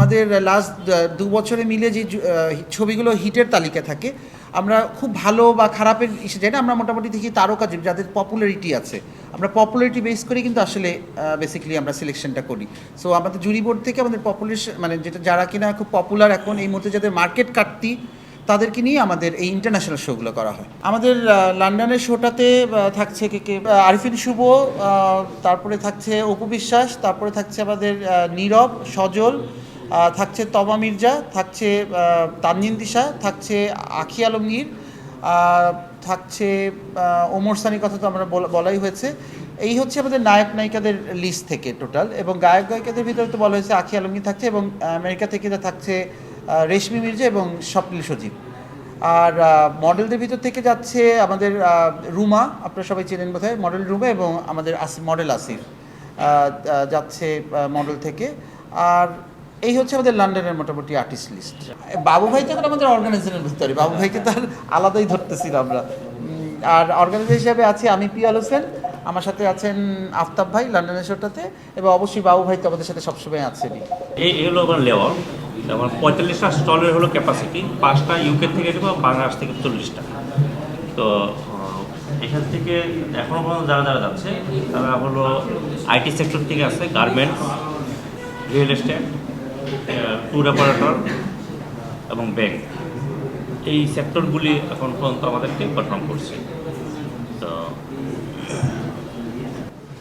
আমাদের লাস্ট 2 বছরে মিলে যে ছবিগুলো হিটের তালিকা থাকে, আমরা খুব ভালো বা খারাপের ইসে যাই না, আমরা মোটামুটি দেখি তারকা যাদের পপুলারিটি আছে, আমরা পপুলারিটি বেস করে কিন্তু আসলে বেসিক্যালি আমরা সিলেকশনটা করি। সো আমাদের জুরি বোর্ড থেকে আমাদের পপুলেশন মানে যেটা যারা কিনা খুব পপুলার এখন এই মুহূর্তে যাদের মার্কেট কাটতি তাদেরকে নিয়ে আমাদের এই ইন্টারন্যাশনাল শোগুলো করা হয়। আমাদের লন্ডনের শোটাতে থাকছে কে আরিফিন শুভ, তারপরে থাকছে অপু বিশ্বাস, তারপরে থাকছে আমাদের নীরব, সজল, থাকছে তবা মির্জা, থাকছে তানজিন দিশা, থাকছে আখি আলমগীর, থাকছে ওমর সানির কথা তো আমরা বলাই হয়েছে। এই হচ্ছে আমাদের নায়ক নায়িকাদের লিস্ট থেকে টোটাল, এবং গায়ক গায়িকাদের ভিতরে তো বলা হয়েছে আখি আলমগীর থাকছে, এবং আমেরিকা থেকে যা থাকছে রেশমি মির্জা এবং স্বপ্নিল সজীব। আর মডেলদের ভিতর থেকে যাচ্ছে আমাদের রুমা, আপনারা সবাই চেনেন বোধহয়, মডেল রুমা, এবং আমাদের মডেল আসিফ যাচ্ছে মডেল থেকে। আর এই হচ্ছে আমাদের লন্ডনের মোটামুটি আর্টিস্ট লিস্ট। বাবু ভাই তো এখন আমাদের অর্গানাইজেশনের ভিতরে, বাবু ভাইকে তো আর আলাদাই ধরতেছিল আমরা। আর অর্গানাইজার হিসাবে আছি আমি পিয়াল হোসেন, আমার সাথে আছেন আফতাব ভাই লন্ডনের শোটাতে, এবং অবশ্যই বাবু ভাই তো আমাদের সাথে সবসময় আছেনই। এই হলো আমার লেওয়াল, আমার 45টা স্টলের হলো ক্যাপাসিটি, 5টা ইউকে থেকে দেবো, বাংলাদেশ থেকে 40টা। তো এখান থেকে এখনও পর্যন্ত যারা যারা যাচ্ছে তারা হলো আইটি সেক্টর থেকে আছে, garments, real estate, tour operator এবং ব্যাংক। এই সেক্টরগুলি এখন পর্যন্ত আমাদেরকে পারফর্ম করছে। তো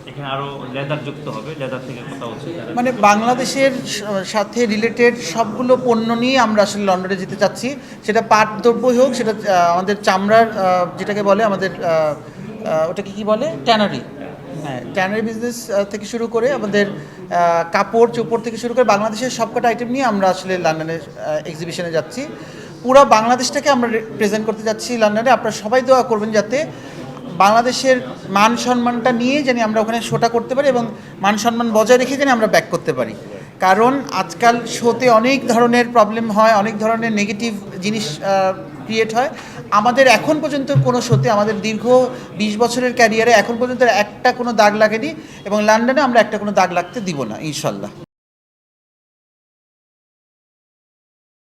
এখানে আরও লেদার যুক্ত হবে, লেদার থেকে কথা হচ্ছে, মানে বাংলাদেশের সাথে রিলেটেড সবগুলো পণ্য নিয়ে আমরা আসলে লন্ডনে যেতে চাচ্ছি। সেটা পাট দ্রব্যই হোক, সেটা আমাদের চামড়ার যেটাকে বলে আমাদের ওটাকে কী বলে, ট্যানারি, হ্যাঁ ট্যানারি বিজনেস থেকে শুরু করে আমাদের কাপড় চোপড় থেকে শুরু করে বাংলাদেশের সবকটা আইটেম নিয়ে আমরা আসলে লন্ডনের এক্সিবিশনে যাচ্ছি। পুরো বাংলাদেশটাকে আমরা প্রেজেন্ট করতে যাচ্ছি লন্ডনে। আপনারা সবাই দোয়া করবেন যাতে বাংলাদেশের মান সম্মানটা নিয়ে জানি আমরা ওখানে শোটা করতে পারি, এবং মান সম্মান বজায় রেখে জানি আমরা ব্যাক করতে পারি। কারণ আজকাল শোতে অনেক ধরনের প্রবলেম হয়, অনেক ধরনের নেগেটিভ জিনিস ক্রিয়েট হয়। আমাদের এখন পর্যন্ত কোনো শোতে, আমাদের দীর্ঘ 20 বছরের ক্যারিয়ারে এখন পর্যন্ত একটা কোনো দাগ লাগেনি, এবং লন্ডনে আমরা একটা কোনো দাগ লাগতে দিব না ইনশাল্লাহ।